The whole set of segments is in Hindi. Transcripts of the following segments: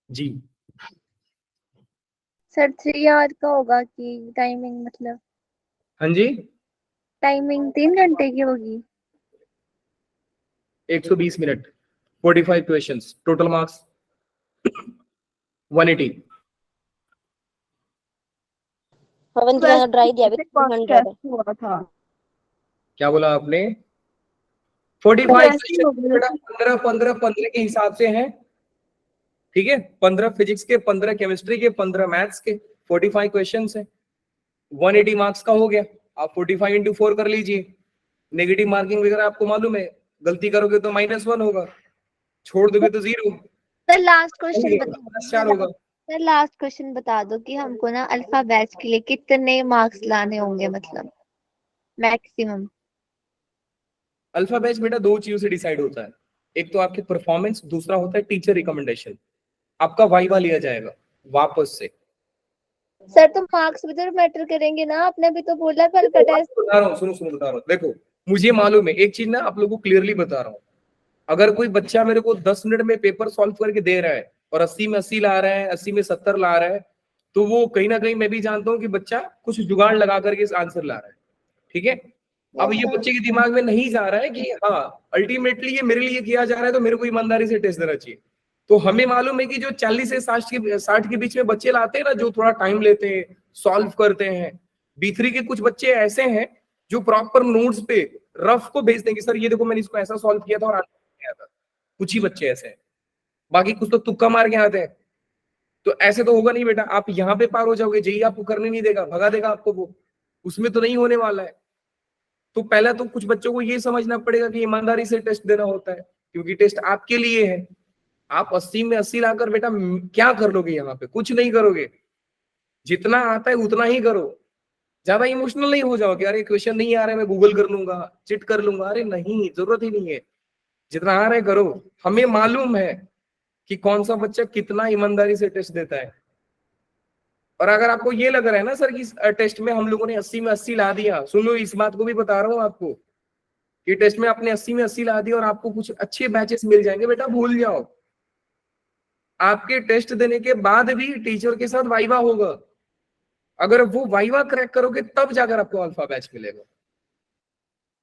जी। सर 3 आवर का होगा कि टाइमिंग, मतलब हाँ जी, टाइमिंग 3 घंटे की होगी? 120 मिनट, 45 क्वेश्चंस, टोटल मार्क्स 180। पवन जी मैंने ड्राई दिया अभी 300 हुआ था। क्या बोला आपने? 45 सेशन बेटा, 15 15 15 के हिसाब से हैं, ठीक है। 15 फिजिक्स के, 15 केमिस्ट्री के, 15 मैथ्स के, 45 क्वेश्चन है, 180 मार्क्स का हो गया। आप 45 इंटू 4 कर लीजिए। नेगेटिव मार्किंग वगैरह आपको मालूम है, गलती करोगे तो -1 होगा, छोड़ दोगे तो 0, सर लास्ट क्वेश्चन बता दो, +4 होगा। सर लास्ट क्वेश्चन बता दो कि हमको ना अल्फा बैच के लिए कितने मार्क्स लाने होंगे, मतलब मैक्सिमम। अल्फा बैच बेटा दो चीजों से डिसाइड होता है, एक तो आपकी परफॉर्मेंस, दूसरा होता है टीचर रिकमेंडेशन। आपका वाइवा लिया जाएगा वापस से। सर तो मार्क्स भी तो मैटर करेंगे ना, आपने भी तो बोला कल का टेस्ट। बता रहा हूँ, सुनो सुनो बता रहा हूँ, देखो मुझे मालूम है एक चीज ना, आप लोगों को क्लियरली बता रहा हूँ। अगर कोई बच्चा मेरे को 10 मिनट में पेपर सॉल्व करके दे रहा है और 80 में 80 ला रहा है, 80 में 70 ला रहा है, तो वो कहीं ना कहीं मैं भी जानता हूँ कि बच्चा कुछ जुगाड़ लगा करके इस आंसर ला रहा है, ठीक है। अब ये बच्चे के दिमाग में नहीं जा रहा है कि हाँ अल्टीमेटली ये मेरे लिए किया जा रहा है, तो मेरे को ईमानदारी से टेस्ट देना चाहिए। तो हमें मालूम है कि जो 40 से 60 के बीच में बच्चे लाते हैं ना, जो थोड़ा टाइम लेते हैं, सॉल्व करते हैं, B3 के कुछ बच्चे ऐसे हैं जो प्रॉपर नोट्स पे रफ को भेज देंगे, सर ये देखो मैंने इसको ऐसा सॉल्व किया था और आया था। कुछ ही बच्चे ऐसे हैं, बाकी कुछ तो तुक्का मार के आते हैं। तो ऐसे तो होगा नहीं बेटा, आप यहाँ पे पार हो जाओगे, जेई आपको करने नहीं देगा, भगा देगा आपको वो, उसमें तो नहीं होने वाला है। तो पहला तो कुछ बच्चों को ये समझना पड़ेगा कि ईमानदारी से टेस्ट देना होता है, क्योंकि टेस्ट आपके लिए है। आप 80 में 80 लाकर बेटा क्या कर लोगे? यहाँ पे कुछ नहीं करोगे, जितना आता है उतना ही करो। ज्यादा इमोशनल नहीं हो जाओ कि अरे क्वेश्चन नहीं आ रहा है मैं गूगल कर लूंगा, चिट कर लूंगा, अरे नहीं, जरूरत ही नहीं है। जितना आ रहा है करो। हमें मालूम है कि कौन सा बच्चा कितना ईमानदारी से टेस्ट देता है। और अगर आपको ये लग रहा है ना सर कि टेस्ट में हम लोगों ने 80 में 80 ला दिया, सुनो इस बात को भी बता रहा हूँ आपको कि टेस्ट में आपने 80 में 80 ला दिया और आपको कुछ अच्छे बैचेस मिल जाएंगे, बेटा भूल जाओ। आपके टेस्ट देने के बाद भी टीचर के साथ वाइवा होगा। अगर वो वाइवा क्रैक करोगे तब जाकर आपको अल्फा बैच मिलेगा।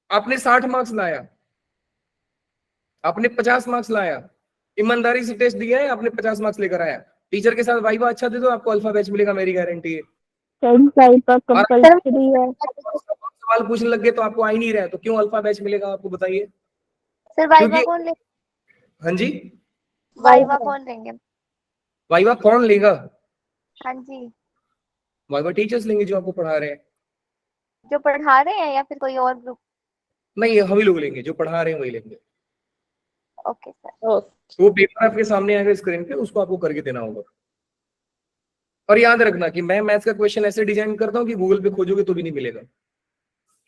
आपने 60 मार्क्स लाया, आपने 50 मार्क्स लाया, ईमानदारी से टेस्ट दिया है, आपने 50 मार्क्स लेकर आया, टीचर के साथ वाइवा अच्छा दे दो, आपको अल्फा बैच मिलेगा, मेरी गारंटी है। और सवाल पूछने लग गए तो आपको आ ही नहीं रहा है, तो क्यों अल्फा बैच मिलेगा आपको, बताइए। सर वाइवा क्योंकि कौन लेंगे? हाँ जी, वाइवा कौन लेंगे? वाइवा कौन लेगा? हाँ जी, वाइवा टीचर्स लेंगे जो आपको पढ़ा रहे हैं। जो पढ़ा रहे हैं या फिर कोई और ग्रुप? नहीं, हम ही लोग लेंगे, जो पढ़ा रहे हैं वही लेंगे। Okay sir. तो वो पेपर आपके सामने आएगा स्क्रीन पे, उसको आपको करके देना होगा। और याद रखना कि मैं मैथ्स का क्वेश्चन ऐसे डिजाइन करता हूँ कि गूगल पे खोजोगे तो भी नहीं मिलेगा।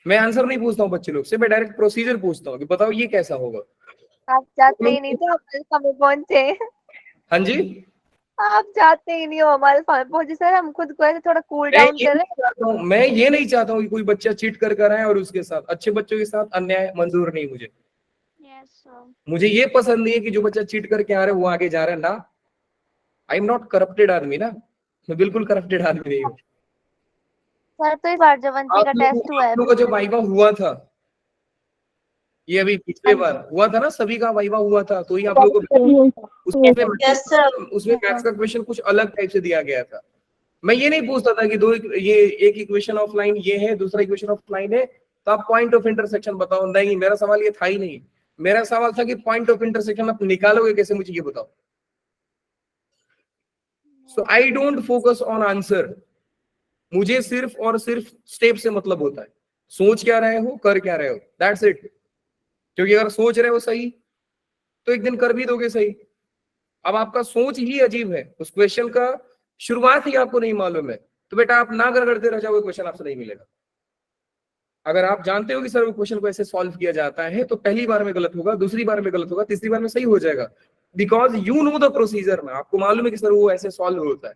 मैं आंसर नहीं पूछता हूँ बच्चे लोग से, मैं डायरेक्ट प्रोसीजर पूछता हूँ कि बताओ ये कैसा होगा। आप जाते ही नहीं तो हमारे सामने पहुंचे। हाँ जी, आप जाते ही नहीं हो हमारे सामने पहुंचे सर, हम खुद को ऐसे थोड़ा कूल डाउन करें। मैं ये नहीं चाहता हूँ कि कोई बच्चा चीट कर आए और उसके साथ, अच्छे बच्चों के साथ अन्याय मंजूर नहीं मुझे। मुझे ये पसंद नहीं है कि जो बच्चा चीट करके आ रहा है वो आगे जा रहा है ना। आई एम नॉट करप्टेड आदमी ना, मैं बिल्कुल करप्टेड आदमी नहीं हूँ। सर तो इस बार जवंती का टेस्ट हुआ है। आप लोगों का जो वाइवा हुआ था, ये अभी पिछले बार हुआ था ना, सभी का वाइवा हुआ था, तो ही आप लोगों को उसमें मैथ्स का क्वेश्चन कुछ अलग टाइप से दिया गया था। मैं ये नहीं पूछता था कि दो, ये एक इक्वेशन ऑफ लाइन ये है, दूसरा इक्वेशन ऑफ लाइन है, तो आप पॉइंट ऑफ इंटरसेक्शन बताओ। नहीं, मेरा सवाल ये था ही नहीं। मेरा सवाल था कि पॉइंट ऑफ इंटरसेक्शन आप निकालोगे कैसे, मुझे ये बताओ। So I don't focus on answer, मुझे सिर्फ और सिर्फ स्टेप से मतलब होता है। सोच क्या रहे हो, कर क्या रहे हो, दैट्स इट। क्योंकि अगर सोच रहे हो सही तो एक दिन कर भी दोगे सही। अब आपका सोच ही अजीब है, उस क्वेश्चन का शुरुआत ही आपको नहीं मालूम है, तो बेटा आप ना कर करते रह जाओगे, क्वेश्चन आपसे नहीं मिलेगा। अगर आप जानते हो कि सर वो क्वेश्चन को ऐसे सॉल्व किया जाता है, तो पहली बार में गलत होगा, दूसरी बार में गलत होगा, तीसरी बार में सही हो जाएगा, because you know the procedure में, आपको मालूम है कि सर वो ऐसे सॉल्व होता है।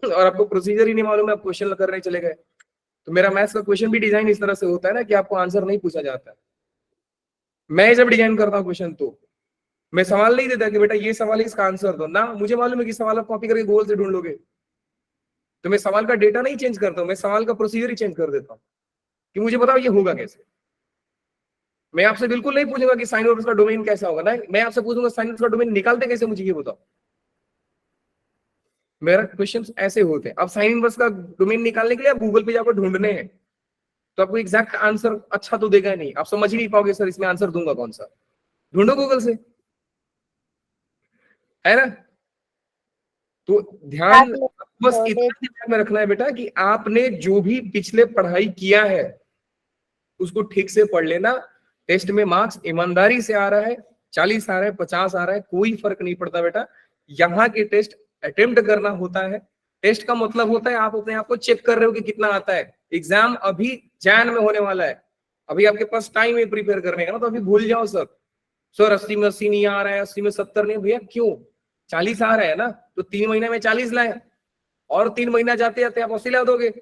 और आपको प्रोसीजर ही नहीं मालूम है, आप क्वेश्चन करने चले गए। तो मेरा मैथ्स का क्वेश्चन भी डिजाइन इस तरह से होता है ना कि आपको आंसर नहीं पूछा जाता है। मैं जब डिजाइन करता हूँ क्वेश्चन, तो मैं सवाल नहीं देता कि बेटा ये सवाल है इसका आंसर दो ना, मुझे मालूम है कि सवाल आप कॉपी करके गूगल से ढूंढ लोगे। तो मैं सवाल का डेटा नहीं चेंज करता हूँ, मैं सवाल का प्रोसीजर ही चेंज कर देता हूँ कि मुझे बताओ ये होगा कैसे। मैं आपसे बिल्कुल नहीं पूछूंगा कि साइन वर्ब्स का डोमेन कैसा होगा ना, मैं आपसे पूछूंगा साइन वर्ब्स का डोमेन निकालते कैसे, मुझे ये बताओ। मेरा क्वेश्चन ऐसे होते हैं। अब साइन इनवर्स का डोमेन निकालने के लिए आप गूगल पे जाकर ढूंढने हैं, तो आपको एग्जैक्ट आंसर अच्छा तो देगा नहीं, आप समझ ही नहीं पाओगे सर इसमें आंसर दूंगा कौन सा। ढूंढो गूगल से, है ना। तो ध्यान, बस इतना दिमाग में रखना है बेटा कि आपने जो भी पिछले पढ़ाई किया है उसको ठीक से पढ़ लेना। टेस्ट में मार्क्स ईमानदारी से आ रहा है, 40 आ रहा है, 50 आ रहा है, कोई फर्क नहीं पड़ता बेटा। यहाँ के टेस्ट अटेम्प्ट करना होता है। टेस्ट का मतलब होता है आप अपने आप को चेक कर रहे हो कि कितना आता है। एग्जाम अभी जैन में होने वाला है, अभी आपके पास टाइम है प्रिपेयर करने का ना, तो अभी भूल जाओ सर 80 में 80 नहीं आ रहा है, 80 में 70 नहीं, भैया क्यों, 40 आ रहा है ना, तो 3 महीने में 40 लाए, और 3 महीना जाते जाते आप 80 ला दोगे।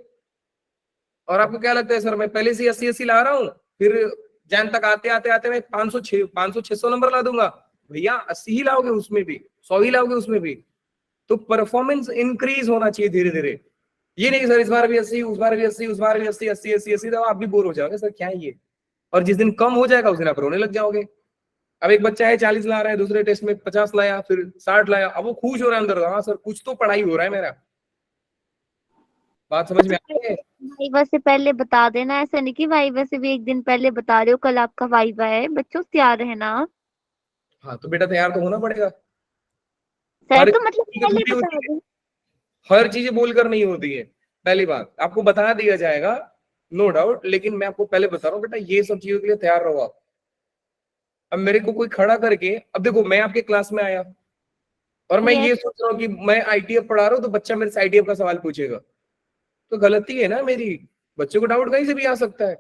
और आपको क्या लगता है सर मैं पहले से 80 ला रहा हूँ, फिर जैन तक आते आते आते मैं 500 600 नंबर ला दूंगा। भैया 80 ही लाओगे, उसमें भी 100 ही लाओगे उसमें भी। तो परफॉर्मेंस इंक्रीज होना चाहिए धीरे धीरे। ये नहीं सर इस बार भी 80, उस बार भी 80, उस बार भी 80, 80 80 80, तो आप भी बोर हो जाओगे सर क्या है ये। और जिस दिन कम हो जाएगा उस दिन आप रोने लग जाओगे। अब एक बच्चा है 40 ला रहा है, दूसरे टेस्ट में 50 लाया, फिर 60 लाया, अब वो खुश हो रहा है अंदर, हाँ सर कुछ तो पढ़ाई हो रहा है मेरा। बात समझ में आ रही है। वाइवा से पहले बता देना, ऐसा नहीं कि वाइवा से भी एक दिन पहले बता रहे हो कल आपका वाइवा है, बच्चों तैयार रहना। हाँ तो बेटा तैयार तो होना पड़ेगा। सर हर तो मतलब चीज पहले थोड़ी बता होती है, दो। हर चीजें बोलकर नहीं होती है। पहली बात आपको बता दिया जाएगा, नो डाउट, लेकिन मैं आपको पहले बता रहा हूँ बेटा ये सब चीजों के लिए तैयार रहो आप। अब मेरे को कोई खड़ा करके, अब देखो मैं आपके क्लास में आया और मैं यस ये सोच रहा हूँ कि मैं आईटीएफ पढ़ा रहा हूँ तो बच्चा मेरे से आईटीएफ का सवाल पूछेगा, तो गलती है ना मेरी। बच्चे को डाउट कहीं से भी आ सकता है।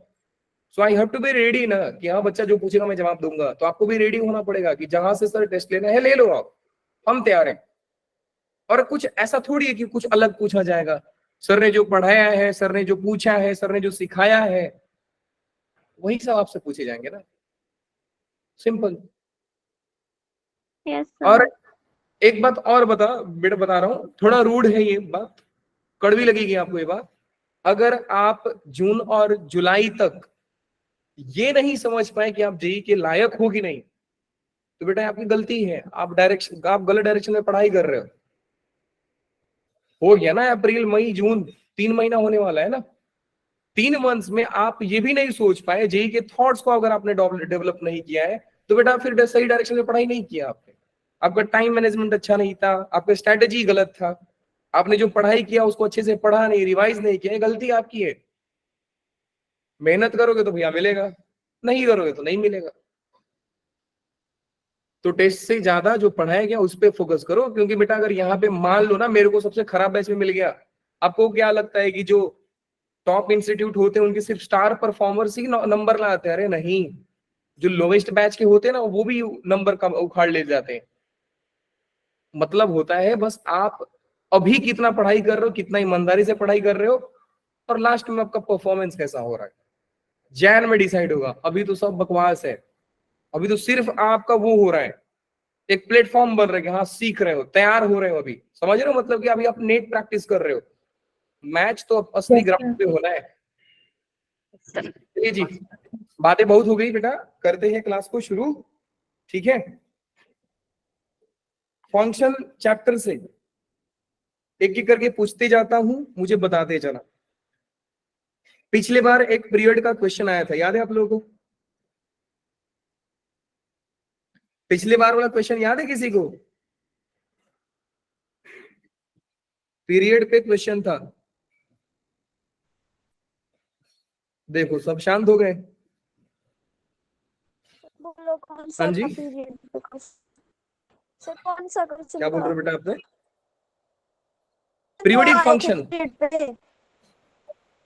So I have to be ready ना कि हाँ बच्चा जो पूछेगा मैं जवाब दूंगा। तो आपको भी रेडी होना पड़ेगा कि जहां से सर टेस्ट लेना है ले लो आप, हम तैयार हैं। और कुछ ऐसा थोड़ी है कि कुछ अलग पूछा जाएगा। सर ने जो पढ़ाया है, सर ने जो पूछा है, सर ने जो सिखाया है, वही सब आपसे पूछे जाएंगे ना, सिंपल। यस और सर। एक बात और बेटा बता रहा हूँ, थोड़ा रूड है ये बात, कड़वी लगेगी आपको ये बात। अगर आप जून और जुलाई तक ये नहीं समझ पाए कि आप जेई के लायक हो कि नहीं, तो बेटा आपकी गलती है, आप गलत डायरेक्शन में पढ़ाई कर रहे हो गया ना। अप्रैल मई जून 3 महीना होने वाला है ना, 3 मंथ्स में आप ये भी नहीं सोच पाए जेई के थॉट्स को, अगर आपने डेवलप नहीं किया है तो बेटा फिर सही डायरेक्शन में पढ़ाई नहीं किया आपने। आपका टाइम मैनेजमेंट अच्छा नहीं था, आपका स्ट्रेटेजी गलत था, आपने जो पढ़ाई किया उसको अच्छे से पढ़ा नहीं, रिवाइज नहीं किया, गलती आपकी है। मेहनत करोगे तो भैया मिलेगा, नहीं करोगे तो नहीं मिलेगा। तो टेस्ट से ज्यादा जो पढ़ाया गया उस पर फोकस करो। क्योंकि बेटा अगर यहाँ पे मान लो ना मेरे को सबसे खराब बैच में मिल गया, आपको क्या लगता है कि जो टॉप इंस्टीट्यूट होते हैं उनके सिर्फ स्टार परफॉर्मर्स ही नंबर लाते हैं? अरे नहीं, जो लोवेस्ट बैच के होते हैं ना वो भी नंबर कम उखाड़ ले जाते हैं। मतलब होता है बस आप अभी कितना पढ़ाई कर रहे हो, कितना ईमानदारी से पढ़ाई कर रहे हो, और लास्ट में आपका परफॉर्मेंस कैसा हो रहा है जैन में डिसाइड होगा। अभी तो सब बकवास है, अभी तो सिर्फ आपका वो हो रहा है, एक प्लेटफॉर्म बन रहा है कि हाँ सीख रहे हो, तैयार हो रहे हो, अभी समझ रहे हो, मतलब कि अभी आप नेट प्रैक्टिस कर रहे हो। मैच तो असली ग्राउंड पे होना है। चलिए जी, बातें बहुत हो गई बेटा, करते हैं क्लास को शुरू, ठीक है। फंक्शन चैप्टर से एक एक करके पूछते जाता हूं, मुझे बताते जाना। पिछले बार एक पीरियड का क्वेश्चन आया था, याद है आप लोगों को? पिछले बार वाला क्वेश्चन याद है किसी को? पीरियड पे क्वेश्चन था, देखो सब शांत हो गए। बोलो कौन हाँ सा जी, था पीरियड? सर कौन सा क्वेश्चन क्या बोल था? रहे हो बेटा आपने? तो पीरियोडिक आए थे फंक्शन, पीरियड पे।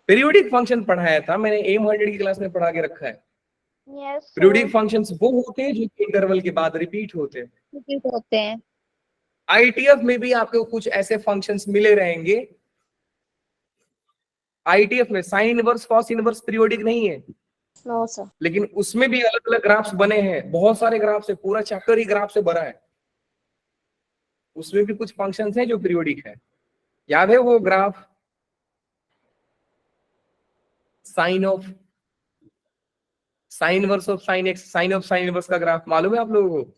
पीरियोडिक फंक्शन पढ़ाया था मैंने, एम 100 की क्लास में पढ़ा के रखा है। Yes periodic sir. फंक्शंस वो होते हैं जो इंटरवल के बाद रिपीट होते हैं। रिपीट होते हैं। आईटीएफ में भी आपको कुछ ऐसे फंक्शंस मिले रहेंगे। आईटीएफ में sine inverse cos inverse periodic नहीं है, नो सर। लेकिन उसमें भी अलग अलग ग्राफ्स बने हैं, बहुत सारे ग्राफ्स है, पूरा चैप्टर ही ग्राफ से भरा है। उसमें भी कुछ फंक्शंस हैं जो पीरियोडिक है। याद है वो graph sine of sine inverse of sine x, sine of sine inverse का ग्राफ मालूम है आप लोगों को?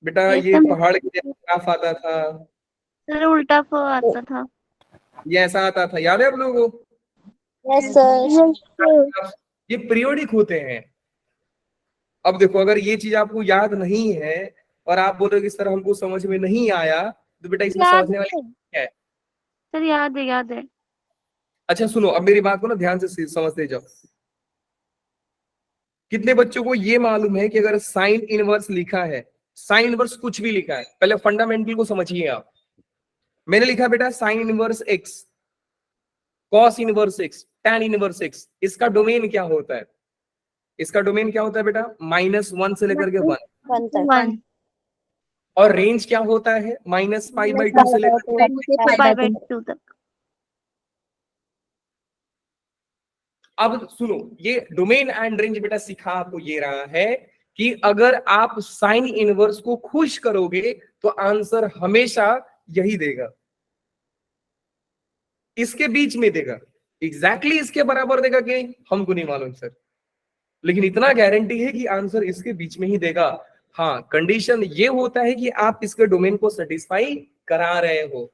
बेटा Yes, ये sir. पहाड़ के जैसा ग्राफ आता था, सर उल्टा फ आता था। ये ऐसा आता था, याद है आप लोगों को? Yes sir. ये पीरियोडिक होते हैं। अब देखो, अगर ये चीज आपको याद नहीं है और आप बोल रहे हो कि सर हमको समझ में नहीं आया, तो बेटा इसमें याद समझने वाली है क्या है? सर, याद है याद है। अच्छा सुनो, अब मेरी बात को ना ध्यान से समझते जाओ। कितने बच्चों को ये मालूम है कि अगर साइन इनवर्स लिखा है, साइन इनवर्स कुछ भी लिखा है, पहले फंडामेंटल को समझिए आप। मैंने लिखा बेटा sign inverse x, cos inverse x, tan inverse x, इसका डोमेन क्या होता है? इसका डोमेन क्या होता है बेटा? -1 से लेकर के 1। 1 तक। 1 और रेंज क्या होता है? -π/2 से लेकर के π/2 तक। अब सुनो, ये डोमेन एंड रेंज बेटा सिखा आपको ये रहा है कि अगर आप साइन इनवर्स को खुश करोगे तो आंसर हमेशा यही देगा, इसके बीच में देगा। एग्जैक्टली इसके बराबर देगा कि हमको नहीं मालूम सर, लेकिन इतना गारंटी है कि आंसर इसके बीच में ही देगा। हाँ, कंडीशन ये होता है कि आप इसके डोमेन को सेटिस्फाई करा रहे हो।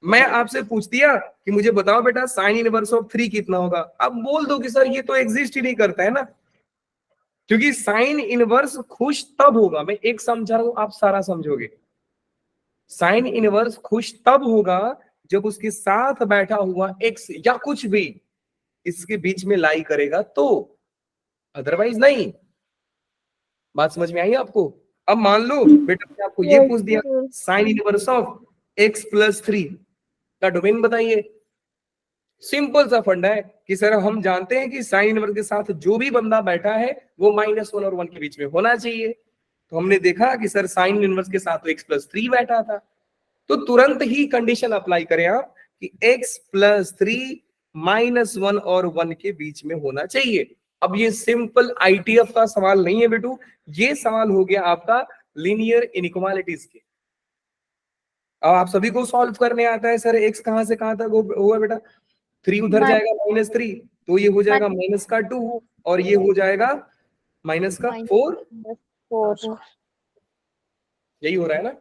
मैं आपसे पूछ दिया कि मुझे बताओ बेटा साइन इनवर्स ऑफ 3 कितना होगा, आप बोल दो कि सर ये तो एग्जिस्ट ही नहीं करता है ना, क्योंकि साइन इनवर्स खुश तब होगा, मैं एक समझा रहा हूं आप सारा समझोगे। साइन इनवर्स खुश तब होगा जब उसके साथ बैठा हुआ एक्स या कुछ भी इसके बीच में लाई करेगा, तो अदरवाइज नहीं। बात समझ में आई आपको? अब मान लो बेटा मैंने आपको ये पूछ दिया साइन इनवर्स ऑफ x+3 का डोमेन बताइए। सिंपल सा फंडा है कि सर हम जानते हैं कि साइन इनवर्स के साथ जो भी बंदा बैठा है वो -1 और 1 के बीच में होना चाहिए। तो हमने देखा कि सर साइन इनवर्स के साथ तो x+3 बैठा था, तो तुरंत ही कंडीशन अप्लाई करें आप कि x+3 -1 और 1 के बीच में होना चाहिए। अब ये सिंपल आईटीएफ का सवाल नहीं है बेटू, ये सवाल हो गया आपका लीनियर इनइक्वालिटीज के। अब आप सभी को सॉल्व करने आता है, सर x कहां से कहां तक होगा बेटा? 3 उधर जाएगा -3, तो ये हो जाएगा -2 और ये हो जाएगा -4। 4। यही हो रहा है ना?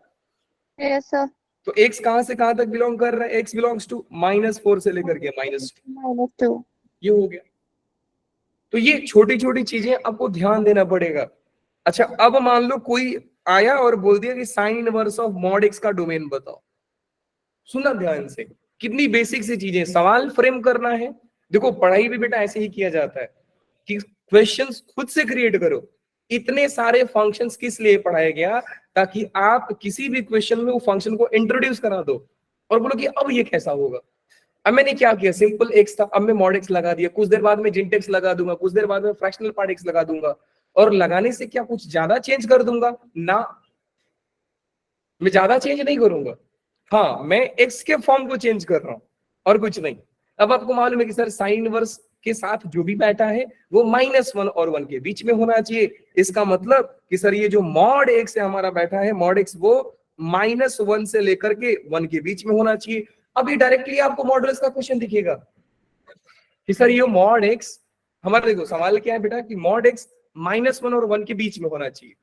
Yes sir. तो x कहां से कहां तक बिलोंग कर रहा है? x बिलोंग्स टू -4 से लेकर के -2, -2। ये हो गया। तो ये छोटी छोटी चीजें आपको ध्यान देना पड़ेगा। अच्छा, अब मान लो कोई आया और बोल दिया कि sign inverse of mod x का डोमेन बताओ। सुना ध्यान से, कितनी बेसिक सी चीजें, सवाल फ्रेम करना है। देखो पढ़ाई भी बेटा ऐसे ही किया जाता है कि क्वेश्चंस खुद से क्रिएट करो। इतने सारे फंक्शंस किस लिए पढ़ाया गया? ताकि आप किसी भी क्वेश्चन में वो फंक्शन को इंट्रोड्यूस करा दो और बोलो कि अब ये कैसा होगा। अब मैंने क्या किया, सिंपल एक्स था, अब मैं मॉड एक्स लगा दिया, कुछ देर बाद में जिंट एक्स लगा दूंगा, कुछ देर बाद में फ्रैक्शनल पार्ट एक्स लगा दूंगा। और लगाने से क्या कुछ ज्यादा चेंज कर दूंगा? ना, मैं ज्यादा चेंज नहीं करूंगा। हाँ, मैं एक्स के फॉर्म को चेंज कर रहा हूं और कुछ नहीं। अब आपको मालूम है कि सर साइन इनवर्स के साथ जो भी बैठा है वो -1 और 1 के बीच में होना चाहिए। इसका मतलब कि सर ये जो मॉड एक्स से हमारा बैठा है, मॉड एक्स वो -1 से लेकर के 1 के बीच में होना चाहिए। अभी डायरेक्टली आपको मॉडुलस का क्वेश्चन दिखेगा कि सर ये मॉड एक्स हमारा, देखो सवाल क्या है बेटा कि मॉड एक्स -1 और 1 के बीच में होना चाहिए।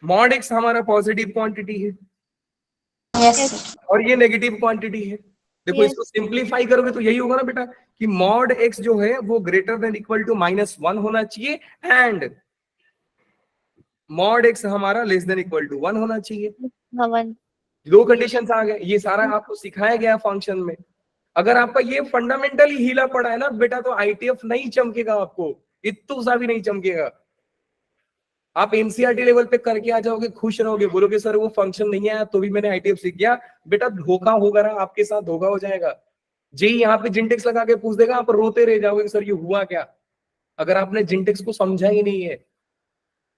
मॉड एक्स हमारा पॉजिटिव क्वांटिटी है और ये नेगेटिव क्वांटिटी है। देखो इसको सिंप्लीफाई करोगे तो यही होगा ना बेटा कि मॉड एक्स जो है वो ग्रेटर देन इक्वल टू -1 होना चाहिए एंड मॉड एक्स हमारा लेस देन इक्वल टू 1 होना चाहिए। 1। दो कंडीशंस आ गए, ये सारा आपको सिखाया गया फंक्शन में। अगर आपका ये फंडामेंटली हिला पड़ा है ना बेटा, तो आईटीएफ नहीं चमकेगा, आपको इत्तू सा भी नहीं चमकेगा। आप एनसीईआरटी लेवल पे करके आ जाओगे, खुश रहोगे, बोलोगे सर वो फंक्शन नहीं आया तो भी मैंने आईटीएफ सीख गया। बेटा धोखा होगा ना, आपके साथ धोखा हो जाएगा। जेई यहाँ पे जिंटेक्स लगा के पूछ देगा, आप रोते रह जाओगे सर ये हुआ क्या, अगर आपने जिंटेक्स को समझा ही नहीं है।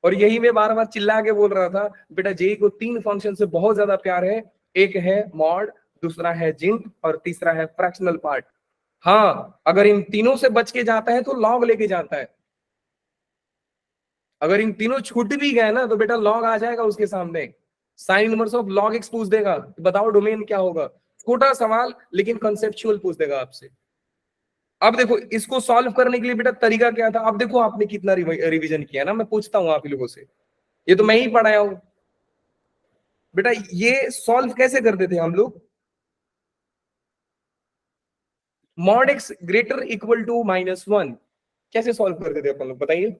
और यही मैं बार बार चिल्ला के बोल रहा था, बेटा जेई को 3 फंक्शन से बहुत ज्यादा प्यार है। एक है मॉड, दूसरा है जिंट और तीसरा है फ्रैक्शनल पार्ट। हाँ, अगर इन तीनों से बच के जाता है तो लॉग लेके जाता है। अगर इन तीनों छूट भी गए ना तो बेटा लॉग आ जाएगा उसके सामने, sign inverse of log x पूछ देगा, बताओ डोमेन क्या होगा। छोटा सवाल लेकिन कंसेप्चुअल पूछ देगा आपसे। अब देखो इसको सॉल्व करने के लिए बेटा तरीका क्या था, अब देखो आपने कितना रिवीजन किया ना, मैं पूछता हूं आप लोगों से, ये तो मैं ही पढ़ाया हूं बेटा। ये सॉल्व कैसे करते थे हम लोग, mod x greater equal to -1 कैसे सॉल्व करते थे अपन लोग, बताइए।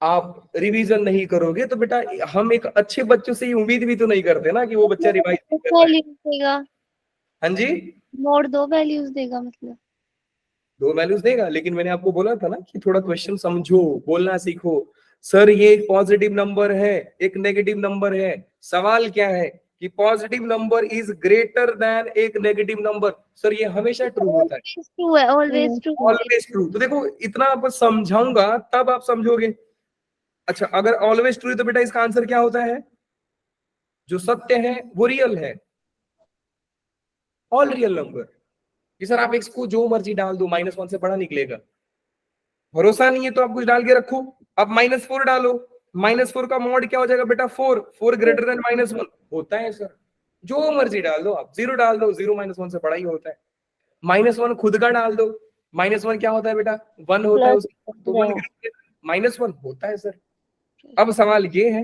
आप रिवीजन नहीं करोगे तो बेटा हम एक अच्छे बच्चों से ये उम्मीद भी तो नहीं करते ना कि वो बच्चा रिवाइज कर रहा है। वैल्यूज देगा, हाँ जी, मोड 2 वैल्यूज देगा मतलब। 2 वैल्यूज देगा, लेकिन मैंने आपको बोला था ना कि थोड़ा क्वेश्चन समझो, बोलना सीखो। सर ये एक पॉजिटिव नंबर है, एक नेगेटिव नंबर है, सवाल क्या है कि positive number is greater than एक नेगेटिव नंबर। सर ये हमेशा ट्रू होता है, ऑलवेज ट्रू है, ऑलवेज ट्रू। Always true. तो देखो इतना आप समझाऊंगा तब आप समझोगे। अच्छा अगर ऑलवेज ट्रू है तो बेटा इसका आंसर क्या होता है, जो सत्य है वो रियल है, ऑल रियल नंबर। कि सर आप एक्स को जो मर्जी डाल दो, -1 से बड़ा निकलेगा। भरोसा नहीं है तो आप कुछ डाल के रखो, आप -4 डालो, -4 का मॉड क्या हो जाएगा बेटा 4, 4 ग्रेटर देन -1 होता है सर। जो मर्जी डाल दो, आप 0 डाल दो, 0 -1 से बड़ा ही होता है। -1 खुद का डाल दो, -1 क्या होता है बेटा 1 होता है प्लस उसका, तो 1 -1 होता है सर। अब सवाल ये है,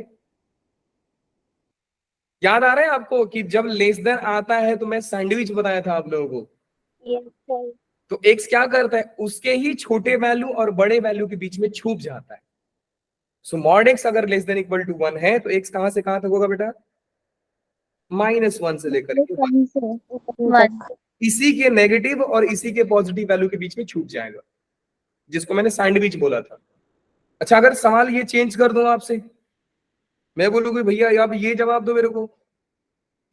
याद आ रहा है आपको कि जब लेस देन आता है तो मैं सैंडविच बताया था आप लोगों को। Yes sir. तो एक्स क्या करता है, उसके ही छोटे वैल्यू और बड़े वैल्यू के बीच में छुप जाता है। सो मॉड एक्स अगर लेस देन इक्वल टू 1 है तो एक्स कहां से कहां तक होगा बेटा, -1 से लेकर के 1। 1 से 1। इसी के नेगेटिव और इसी के पॉजिटिव वैल्यू के बीच में छूट जाएगा, जिसको मैंने सैंडविच बोला था। अच्छा अगर सवाल ये चेंज कर दूं आपसे, मैं बोलूंगी भैया अब ये जवाब दो मेरे को,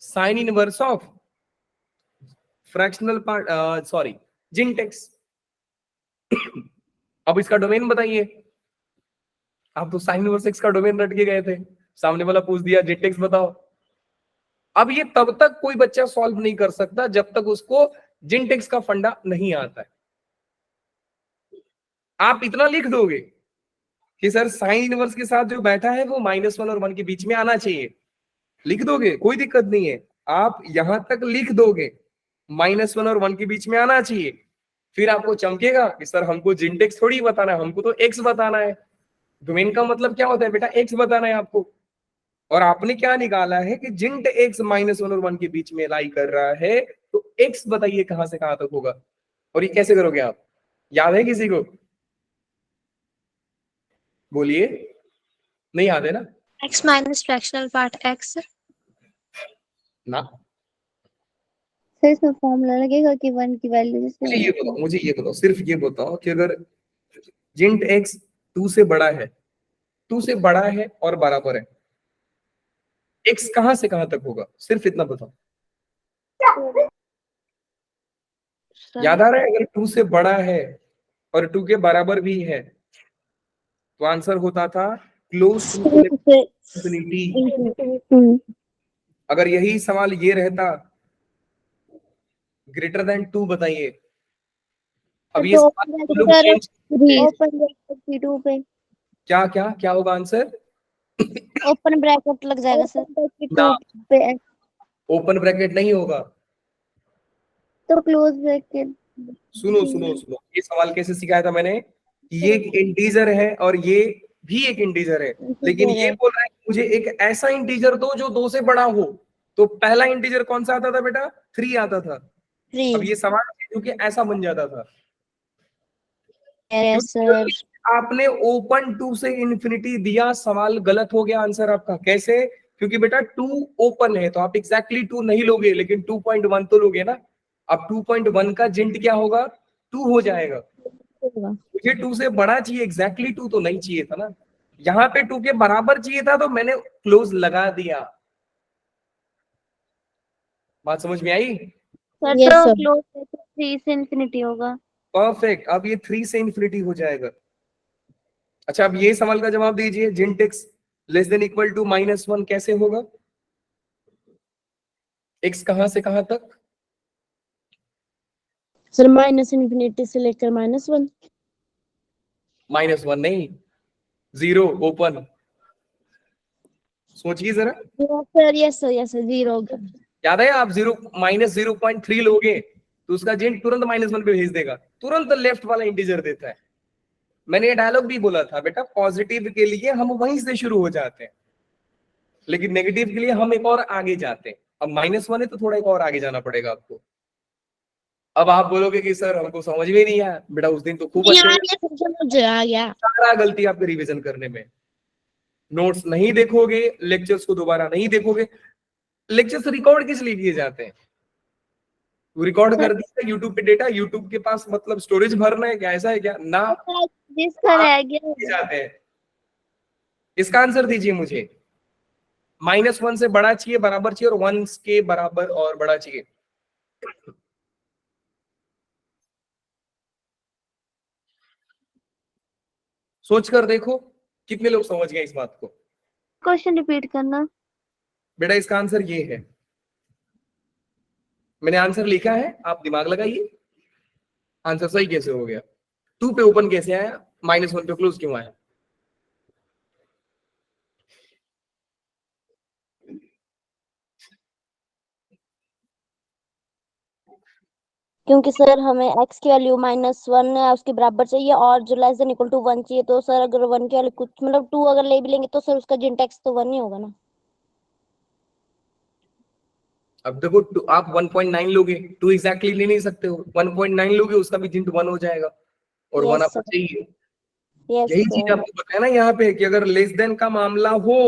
sine inverse of fractional part sorry GINT x. अब इसका डोमेन बताइए। आप तो साइन इनवर्स एक्स का डोमेन रट के गए थे, सामने वाला पूछ दिया जिंटेक्स बताओ। अब ये तब तक कोई बच्चा सॉल्व नहीं कर सकता जब तक उसको जिंटेक्स का फंडा नहीं आता है। आप इतना लिख दोगे कि सर साइन इनवर्स के साथ जो बैठा है वो -1 और 1 के बीच में आना चाहिए, लिख दोगे कोई दिक्कत नहीं है। आप यहां तक लिख दोगे -1 और 1 के बीच में आना चाहिए, फिर आपको चमकेगा कि सर हमको जिंटेक्स थोड़ी बताना है, हमको तो एक्स बताना है। डोमेन का मतलब क्या होता है बेटा, एक्स बताना है आपको। और आपने क्या निकाला है कि जिंट एक्स -1 और 1 के बीच में लाई कर रहा है, तो एक्स बताइए कहां से कहां तक होगा। और ये कैसे करोगे आप, याद है किसी को, बोलिए, नहीं याद है ना। x minus fractional part x। ना फिर इसमें फॉर्मूला लगेगा कि 1 की वैल्यू मुझे ये जैसे बताओ, मुझे ये बताओ, सिर्फ ये बताओ कि अगर जिंट एक्स 2 से बड़ा है, 2 से बड़ा है और बराबर है, एक्स कहां से कहां तक होगा, सिर्फ इतना बताओ। याद आ रहा है, अगर 2 से बड़ा है और 2 के बराबर भी है तो आंसर होता था क्लोज टू इंफिनिटी। अगर यही सवाल ये रहता ग्रेटर देन 2 बताइए, अब ये तो सवाल हम लोग चेंज, ओपन ब्रैकेट 2 पे, क्या क्या क्या होगा आंसर, ओपन ब्रैकेट लग जाएगा सर ना 2 पे, ओपन ब्रैकेट नहीं होगा। तो क्लोज ब्रैकेट। सुनो सुनो सुनो, ये सवाल कैसे सिखाया था मैंने, ये एक इंटीजर है और ये भी एक इंटीजर है, लेकिन ये बोल रहा है कि मुझे एक ऐसा इंटीजर दो जो 2 से बड़ा हो। तो पहला इंटीजर कौन सा आता था बेटा, 3 आता था। अब ये सवाल क्योंकि ऐसा बन जाता था, सर क्योंकि आपने ओपन 2 से इंफिनिटी दिया, सवाल गलत हो गया आंसर आपका। कैसे, क्योंकि बेटा 2 ओपन है तो आप एग्जैक्टली 2 नहीं लोगे, लेकिन 2.1 तो लोगे ना। अब 2.1 का जिंट क्या होगा, 2 हो जाएगा। मुझे 2 से बड़ा चाहिए, एग्जैक्टली 2 तो नहीं चाहिए था ना, यहाँ पे 2 के बराबर चाहिए था तो मैंने क्लोज लगा दिया। बात समझ में आई, सर Yes, तो sir. क्लोज ब्रैकेट 3 से इंफिनिटी होगा। परफेक्ट। अब ये 3 से इंफिनिटी हो जाएगा। अच्छा अब ये सवाल का जवाब दीजिए, GINT x less than equal to -1 कैसे होगा, एक्स कहां से कहां तक, सर माइनस इन्फिनिटी से लेकर -1। -1 नहीं, 0 ओपन। सोचिए जरा, यस सर 0 होगा। याद है आप -0.3 लोगे तो उसका जेंट तुरंत -1 पे भेज देगा, तुरंत लेफ्ट वाला इंटीजर देता है। मैंने ये डायलॉग भी बोला था बेटा, पॉजिटिव के लिए हम वहीं से शुरू हो जाते हैं, लेकिन नेगेटिव के लिए हम एक और आगे जाते हैं। अब -1 है तो थोड़ा एक और आगे जाना पड़ेगा आपको। अब आप बोलोगे कि सर हमको समझ में नहीं आया, बेटा उस दिन तो खूब अच्छे आ गया। सारा गलती आपके रिवीजन करने में। नोट्स नहीं देखोगे, लेक्चर्स को दोबारा नहीं देखोगे। लेक्चर्स रिकॉर्ड किस लिए किए जाते हैं? वो रिकॉर्ड कर दिया यूट्यूब पे डेटा, यूट्यूब के पास मतलब स्टोरेज भरना है क्या? ऐसा है क्या? ना, जिसका रह गया जाते हैं। इसका आंसर दीजिए मुझे। -1 से बड़ा चाहिए, बराबर चाहिए, और 1 के बराबर और बड़ा चाहिए। सोच कर देखो कितने लोग समझ गए इस बात को। क्वेश्चन रिपीट करना। बेटा इसका आंसर ये है, मैंने आंसर लिखा है, आप दिमाग लगाइए। आंसर सही कैसे हो गया? 2 पे ओपन कैसे आया? -1 पे क्लोज क्यों आया? क्योंकि सर हमें x की वैल्यू -1 है उसके बराबर चाहिए, और जो लेस देन इक्वल टू 1 चाहिए। तो सर अगर 1 की वैल्यू कुछ मतलब 2 अगर ले भी लेंगे तो सर उसका जिंट x तो 1 ही होगा ना। अब देखो आप 1.9 लोगे, 2 एग्जैक्टली ले नहीं सकते हो। 1.9 लोगे उसका भी जिंट 1 हो जाएगा, और 1 यस आपको सर। चाहिए। यस यही चीज सर। आपको बताया ना यहाँ पे कि अगर लेस देन का मामला हो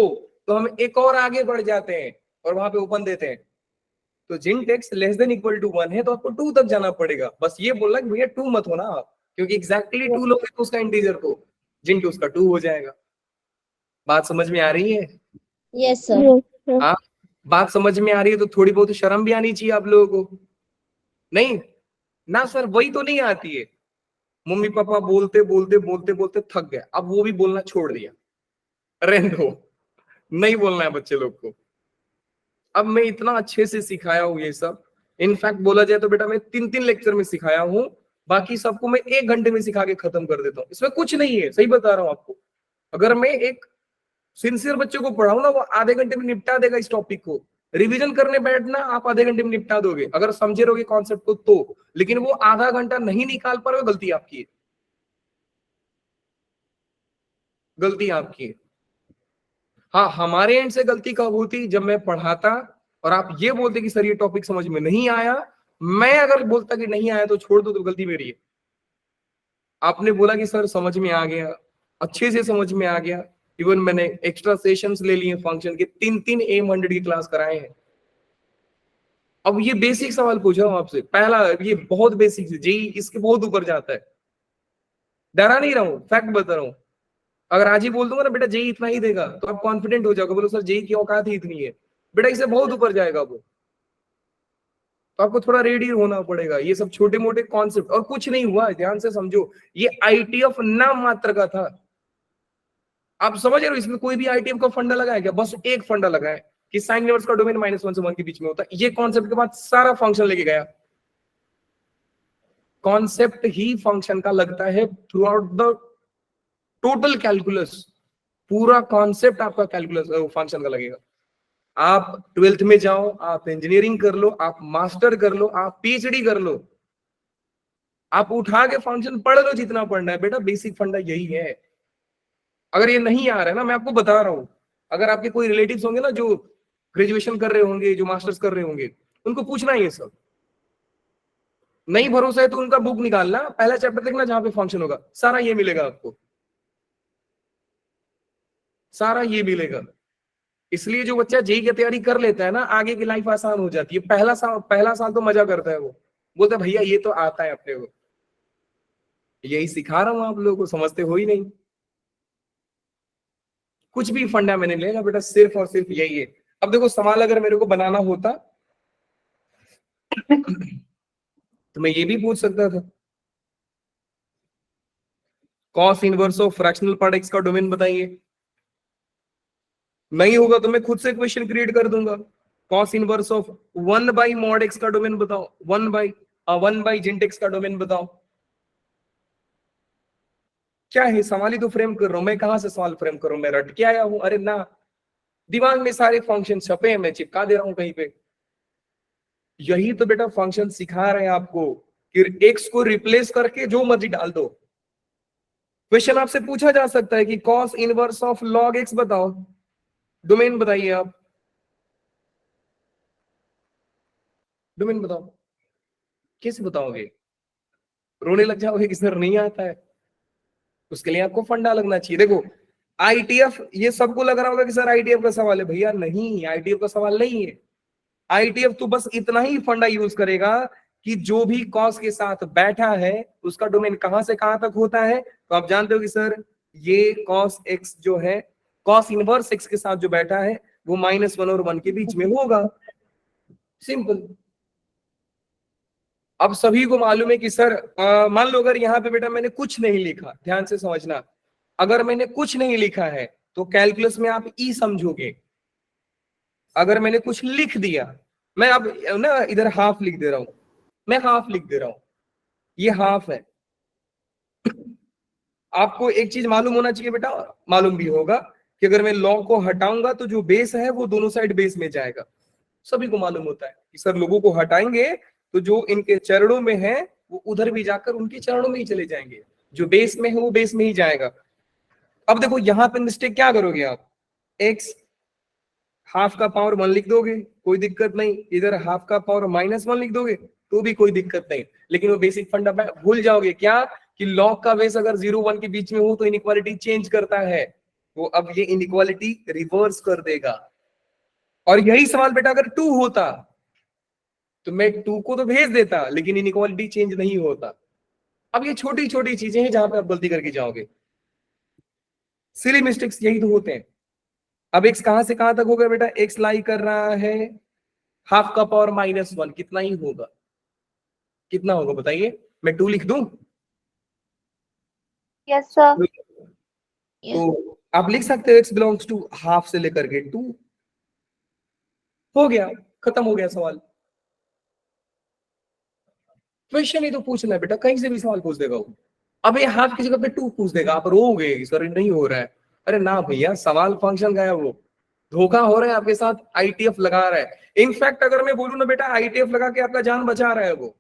तो हम एक और आगे बढ़ जाते हैं और वहां पे ओपन देते हैं। तो GINT x less than equal to 1 है तो आपको 2 तक जाना पड़ेगा। बस ये बोलना कि भैया 2 मत होना आप, क्योंकि एग्जैक्टली 2 लोगे तो उसका इंटीजर को जिंट उसका 2 हो जाएगा। बात समझ में आ रही है? Yes sir. हाँ, बात समझ में आ रही है तो थोड़ी बहुत शर्म भी आनी चाहिए आप लोगों को। नहीं ना सर, वही तो नहीं आती है। मम्मी पापा बोलते बोलते बोलते बोलते थक गए, अब वो भी बोलना छोड़ दिया, रहने दो, नहीं बोलना है बच्चे लोग को। अब मैं इतना अच्छे से सिखाया हूँ ये सब, इनफैक्ट बोला जाए तो बेटा मैं 3-3 लेक्चर में सिखाया हूँ, बाकी सबको मैं 1 घंटे में सिखा के खत्म कर देता हूँ। इसमें कुछ नहीं है, सही बता रहा हूँ आपको। अगर मैं एक सिंसियर बच्चे को पढ़ाऊं ना, वो आधे घंटे में निपटा देगा इस टॉपिक को। रिवीजन करने बैठना, आप आधे घंटे में निपटा दोगे अगर समझे रहोगे कॉन्सेप्ट को तो। लेकिन वो आधा घंटा नहीं निकाल पा रहे हो, गलती आपकी है, गलती आपकी है। हाँ, हमारे एंड से गलती कब होती? जब मैं पढ़ाता और आप ये बोलते कि सर ये टॉपिक समझ में नहीं आया। मैं अगर बोलता कि नहीं आया तो छोड़ दो, तो गलती मेरी है। आपने बोला कि सर समझ में आ गया, अच्छे से समझ में आ गया। इवन मैंने एक्स्ट्रा सेशंस ले लिए फंक्शन के, 3-3 एम100 की क्लास कराए हैं। अब ये बेसिक सवाल पूछा हूं आपसे, पहला ये बहुत बेसिक है, जेई इसके बहुत ऊपर जाता है। डरा नहीं रहा हूं, फैक्ट बता रहा हूं। अगर आज ही बोल दूंगा ना बेटा जेई इतना ही देगा, तो आप कॉन्फिडेंट हो जाओगे, बोलो सर जेई की औकात ही इतनी है। बेटा इससे बहुत ऊपर जाएगा वो, तो आपको थोड़ा रेडी होना पड़ेगा। ये सब छोटे मोटे कॉन्सेप्ट और कुछ नहीं हुआ, ध्यान से समझो। ये आईटीएफ नाम मात्र का था। आप समझ रहे हो, इसमें कोई भी आईटीएफ का फंडा लगा है क्या? बस एक फंडा लगा है कि साइन इनवर्स का डोमेन -1 से 1 के बीच में होता है। ये कॉन्सेप्ट के बाद सारा फंक्शन लेके गया। कॉन्सेप्ट ही फंक्शन का लगता है through out the total calculus. पूरा कॉन्सेप्ट आपका कैलकुलस फंक्शन का लगेगा। आप 12th में जाओ, आप इंजीनियरिंग कर लो, आप मास्टर कर लो, आप पीएचडी कर लो, आप उठा के फंक्शन पढ़ लो जितना पढ़ना है। बेटा बेसिक फंडा यही है। अगर ये नहीं आ रहा है ना, मैं आपको बता रहा हूं, अगर आपके कोई रिलेटिव्स होंगे ना जो ग्रेजुएशन कर रहे होंगे, जो मास्टर्स कर रहे होंगे, उनको पूछना ये सब। नहीं भरोसा है तो उनका बुक निकालना, पहला चैप्टर देखना जहां पे फंक्शन होगा, सारा ये मिलेगा आपको, सारा ये मिलेगा। इसलिए जो बच्चा जेई की तैयारी कर लेता है ना, आगे की लाइफ आसान हो जाती है। पहला साल तो मजा करता है, वो बोलता है भैया ये तो आता है अपने को। यही सिखा रहा हूं आप लोगों को, समझते हो ही नहीं। कुछ भी फंडा मैंने लेगा बेटा, सिर्फ और सिर्फ यही है। अब देखो सवाल अगर मेरे को बनाना होता तो मैं ये भी पूछ सकता था, cos inverse of fractional part x का डोमेन बताइए। नहीं होगा तो मैं खुद से क्वेश्चन क्रिएट कर दूंगा, cos inverse of 1/mod x का डोमेन बताओ। 1/, 1 बाई जिनटेक्स का डोमेन बताओ। क्या है, सवाल ही तो फ्रेम कर रहा हूं मैं, कहां से सवाल फ्रेम करूं, मैं रट के आया हूं? अरे ना, दिमाग में सारे फंक्शन छपे हैं, मैं चिपका दे रहा हूं कहीं पे। यही तो बेटा फंक्शन सिखा रहे हैं आपको कि एक्स को रिप्लेस करके जो मर्जी डाल दो। क्वेश्चन आपसे पूछा जा सकता है कि cos inverse of log x बताओ, डोमेन बताइए आप, डोमेन बताओ। कैसे बताओगे? रोने लग जाओगे कि सर नहीं आता है। उसके लिए आपको फंडा लगना चाहिए। देखो आईटीएफ, ये सबको लग रहा होगा कि सर आईटीएफ का सवाल है। भैया नहीं, आईटीएफ का सवाल नहीं है। आईटीएफ तो बस इतना ही फंडा यूज करेगा कि जो भी कॉस के साथ बैठा है उसका डोमेन कहां से कहां तक होता है। तो आप जानते हो कि सर ये कॉस एक्स जो है, कॉस इनवर्स एक्स के साथ जो बैठा है वो -1 और 1 के बीच में होगा। सिंपल। अब सभी को मालूम है कि सर मान लो अगर यहाँ पे बेटा मैंने कुछ नहीं लिखा, ध्यान से समझना, अगर मैंने कुछ नहीं लिखा है तो कैलकुलस में आप ई समझोगे। अगर मैंने कुछ लिख दिया, मैं अब ना इधर हाफ लिख दे रहा हूं, मैं हाफ लिख दे रहा हूं, ये हाफ है। आपको एक चीज मालूम होना चाहिए बेटा, मालूम भी होगा कि अगर मैं लॉग को हटाऊंगा तो जो बेस है वो दोनों साइड बेस में जाएगा। सभी को मालूम होता है कि सर लोगों को हटाएंगे तो जो इनके चरणों में है वो उधर भी जाकर उनके चरणों में ही चले जाएंगे, जो बेस में है वो बेस में ही जाएगा। अब देखो यहां पे मिस्टेक क्या करोगे आप, एक्स हाफ का पावर 1 लिख दोगे, कोई दिक्कत नहीं। इधर हाफ का पावर -1 लिख दोगे तो भी कोई दिक्कत नहीं। लेकिन वो बेसिक फंडा भूल जाओगे क्या, कि लॉग का बेस अगर 0 1 के बीच में हो तो इनइक्वालिटी चेंज करता है। तो अब ये इनइक्वालिटी रिवर्स कर देगा। और यही सवाल बेटा अगर 2 होता तो मैं 2 को तो भेज देता, लेकिन इनइक्वालिटी चेंज नहीं होता। अब ये छोटी छोटी चीजें हैं जहां पे आप गलती करके जाओगे। सिली मिस्टेक्स यही तो होते हैं। अब एक्स कहां से कहां तक होगा बेटा, एक्स लाई कर रहा है हाफ का पावर -1, कितना ही होगा, कितना होगा बताइए? मैं 2 लिख दूं? Yes sir. तो आप लिख सकते हो एक्स बिलोंग्स टू हाफ से लेकर के 2, हो गया, खत्म हो गया सवाल। क्वेश्चन ही तो पूछना है बेटा, कहीं से भी सवाल पूछ देगा वो। अब ये हाफ की जगह पे 2 पूछ देगा, आप रोओगे सर नहीं हो रहा है। अरे ना भैया, सवाल फंक्शन का है, वो धोखा हो रहा है आपके साथ, आईटीएफ लगा रहा है। इनफैक्ट अगर मैं बोलूं ना बेटा, आईटीएफ लगा के आपका जान बचा रहा है वो।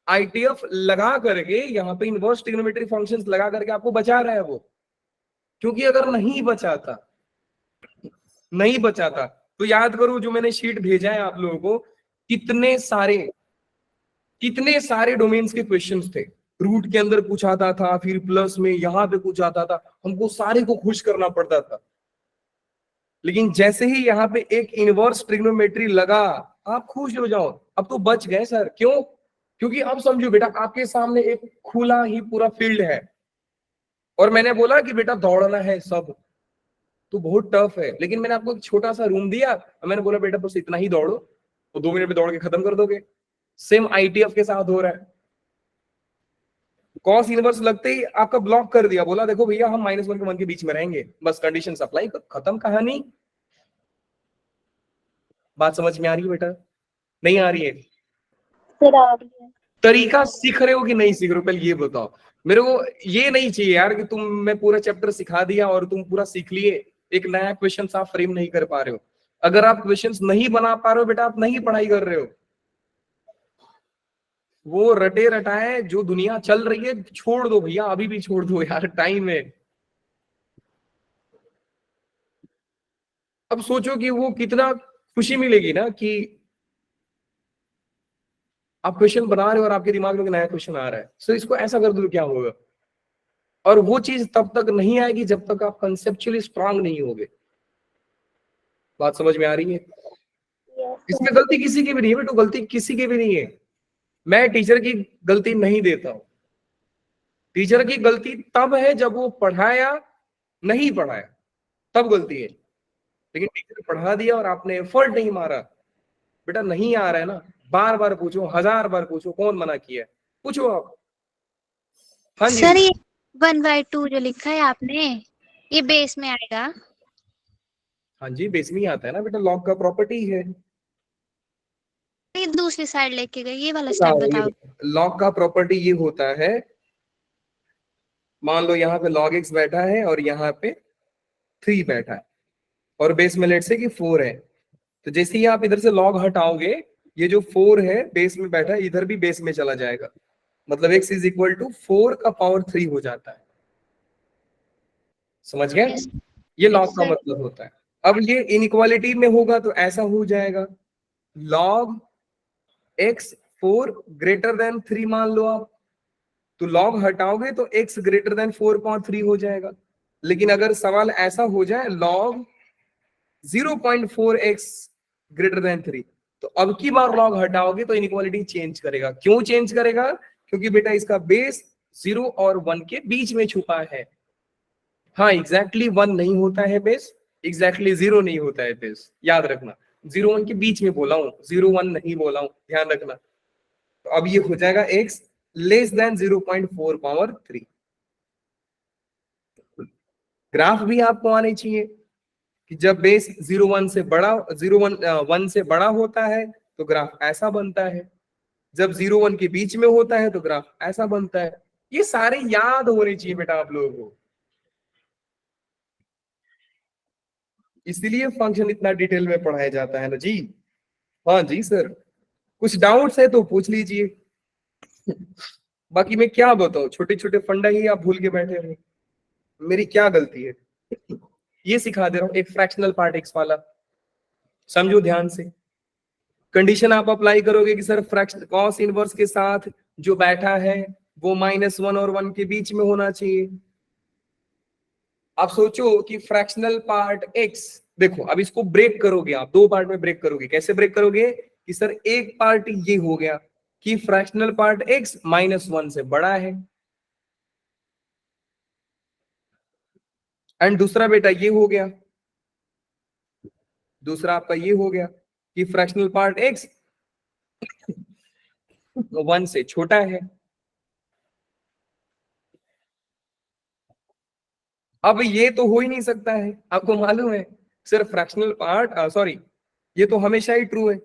आईटीएफ लगा करके यहाँ पे इनवर्स ट्रिग्नोमेट्री फंक्शंस लगा करके आपको बचा रहा है वो। क्योंकि अगर नहीं बचाता, नहीं बचाता तो याद करो जो मैंने शीट भेजा है आप लोगों को, कितने सारे डोमेन्स के क्वेश्चंस थे। रूट के अंदर कुछ आता था, फिर प्लस में यहाँ पे कुछ आता था, हमको सारे को खुश करना पड़ता था। लेकिन जैसे ही यहाँ पे एक इनवर्स ट्रिग्नोमेट्री लगा, आप खुश हो जाओ, अब तो बच गए सर। क्यों? क्योंकि अब समझो बेटा, आपके सामने एक खुला ही पूरा फील्ड है, और मैंने बोला कि बेटा दौड़ना है सब, तो बहुत टफ है। लेकिन मैंने आपको एक छोटा सा रूम दिया और मैंने बोला बेटा बस इतना ही दौड़ो, तो 2 मिनट में दौड़ के खत्म कर दोगे। सेम आईटीएफ के साथ हो रहा है। कॉस इनवर्स लगते ही आपका ब्लॉक कर दिया, बोला देखो भैया हम -1 के 1 के बीच में रहेंगे, बस कंडीशन अप्लाई, खत्म कहानी। बात समझ में आ रही है बेटा? नहीं आ रही है? सर आ रही है। तरीका सीख रहे हो कि नहीं सीख रहे हो, पहले ये बताओ मेरे को। ये नहीं चाहिए यार कि तुम, मैं पूरा चैप्टर सिखा दिया और तुम पूरा सीख लिए, एक नया क्वेश्चन आप फ्रेम नहीं कर पा रहे हो। अगर आप क्वेश्चंस नहीं बना पा रहे हो बेटा, आप नहीं पढ़ाई कर रहे हो। वो रटे रटाए जो दुनिया चल रही है छोड़ दो भैया, अभी भी छोड़ दो यार, टाइम है। अब सोचो कि वो कितना खुशी मिलेगी ना कि आप क्वेश्चन बना रहे हो और आपके दिमाग में एक नया क्वेश्चन आ रहा है। सो इसको ऐसा कर दो, क्या होगा? और वो चीज तब तक नहीं आएगी जब तक आप कंसेप्चुअली स्ट्रांग नहीं होगे। बात समझ में आ रही है? इसमें गलती किसी की भी नहीं है बेटो, गलती किसी की भी नहीं है। मैं टीचर की गलती नहीं देता हूं। टीचर की गलती तब है जब वो पढ़ाया नहीं पढ़ाया, तब गलती है। लेकिन टीचर पढ़ा दिया और आपने एफर्ट नहीं मारा, बेटा नहीं आ रहा है ना, बार बार पूछो, 1000 बार पूछो, कौन मना किया है, पूछो आप। हाँ जी। सर ये 1/2 जो लिखा है आपने, ये बेस में आएगा? हाँ जी, बेस में ही आता है ना बेटा, लॉग का प्रॉपर्टी है। ये दूसरी साइड लेके गए, ये वाला स्टेप बताओ। लॉग का प्रॉपर्टी ये होता है, मान लो यहाँ पे log x बैठा है और यहाँ पे 3 बैठा है और बेस में लेट से कि 4 है, तो जैसे ही आप इधर से log हटाओगे, ये जो 4 है बेस में बैठा है इधर भी बेस में चला जाएगा, मतलब x इज इक्वल टू 4 का पावर 3 हो जाता है। समझ गए? Yes. ये log का sir. मतलब होता है। अब ये इनइक्वालिटी में होगा तो ऐसा हो जाएगा, log x 4 ग्रेटर देन 3 मान लो आप, तो log हटाओगे तो x ग्रेटर देन 4.3 हो जाएगा। लेकिन अगर सवाल ऐसा हो जाए log 0.4x ग्रेटर देन 3, तो अब की बार log हटाओगे तो इनइक्वालिटी चेंज करेगा। क्यों चेंज करेगा? क्योंकि बेटा इसका बेस 0 और 1 के बीच में छुपा है। हाँ, एग्जैक्टली 1 नहीं होता है बेस, एग्जैक्टली 0 नहीं होता है बेस, याद रखना। 0 1 के बीच में बोला हूं, 0 1 नहीं बोला हूं, ध्यान रखना। तो अब ये हो जाएगा x less than 0.4 power 3। Graph भी आपको आने चाहिए कि जब बेस 0 1 से बड़ा 1 से बड़ा होता है तो ग्राफ ऐसा बनता है, जब 0 1 के बीच में होता है तो ग्राफ ऐसा बनता है। ये सारे याद होने चाहिए बेटा आप लोगों को, इसीलिए फंक्शन इतना डिटेल में पढ़ाया जाता है ना जी। हाँ जी सर, कुछ डाउट्स है तो पूछ लीजिए। बाकी मैं क्या बताऊं, छोटे छोटे फंडा ही आप भूल के बैठे हो, मेरी क्या गलती है? ये सिखा दे रहा हूं, एक फ्रैक्शनल पार्ट एक्स वाला, समझो ध्यान से। कंडीशन आप अप्लाई करोगे कि सर फ्रैक्शन कॉस इनवर्स के साथ जो बैठा है वो -1 और 1 के बीच में होना चाहिए। आप सोचो कि फ्रैक्शनल पार्ट x, देखो अब इसको ब्रेक करोगे आप, 2 पार्ट में ब्रेक करोगे। कैसे ब्रेक करोगे कि सर एक पार्ट ये हो गया कि फ्रैक्शनल पार्ट x -1 से बड़ा है, एंड दूसरा बेटा ये हो गया, दूसरा आपका ये हो गया कि फ्रैक्शनल पार्ट x 1 से छोटा है। अब ये तो हो ही नहीं सकता है, आपको मालूम है सर फ्रैक्शनल पार्ट सॉरी, ये तो हमेशा ही ट्रू है।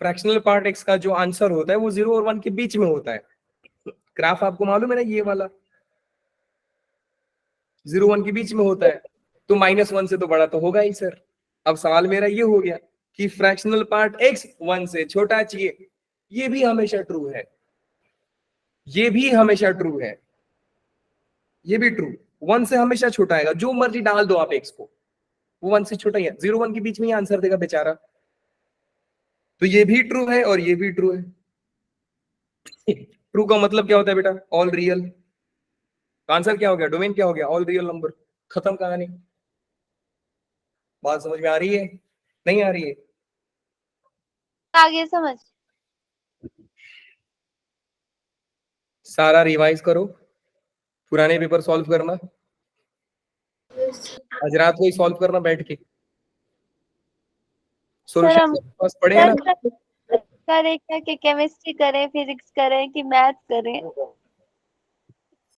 फ्रैक्शनल पार्ट x का जो आंसर होता है वो 0 और 1 के बीच में होता है। ग्राफ आपको मालूम है ना, ये वाला 0 1 के बीच में होता है, तो -1 से तो बड़ा तो होगा ही सर। अब सवाल मेरा ये हो गया कि फ्रैक्शनल पार्ट x 1 से छोटा चाहिए, ये भी हमेशा ट्रू है, ये भी हमेशा ट्रू है, ये भी ट्रू। 1 से हमेशा छोटा आएगा, जो मर्जी डाल दो आप x को, वो 1 से छोटा ही है, 0 1 के बीच में ही आंसर देगा बेचारा। तो ये भी ट्रू है और ये भी ट्रू है। ट्रू का मतलब क्या होता है बेटा? All real. आंसर क्या हो गया? डोमेन क्या हो गया? All real number. खत्म कहानी। बात समझ में आ रही है? नहीं आ रही है? आगे समझ। सारा रिवाइज करो, पुराने पेपर सॉल्व करना, आज रात को ही सॉल्व करना बैठ के। सर हम सॉल्यूशन बस पढ़े हैं ना? करें क्या कि केमिस्ट्री करें, फिजिक्स करें कि मैथ करें?